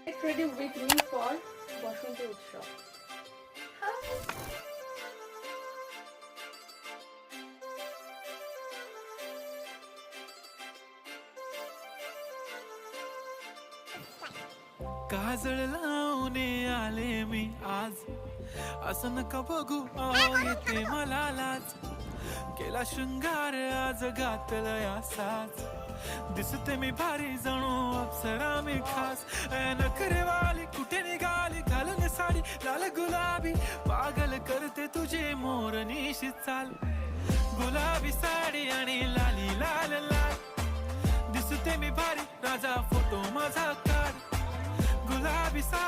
Get ready with me for বসন্ত উৎসব। काजळ लावून आले मी आज, असं नका बघू येते मला लाज, केला शृंगार आज घातला असाच, दिसते मी भारी जणू अप्सरा मी खास, नखरेवाली कुठे निघाली घालून साडी लाल गुलाबी, पागल करते तुझे मोरनीशी चाल, गुलाबी साडी आणि लाली लाल लाल, दिसते मी भारी राजा फोटो माझा काढ, गुलाबी साडी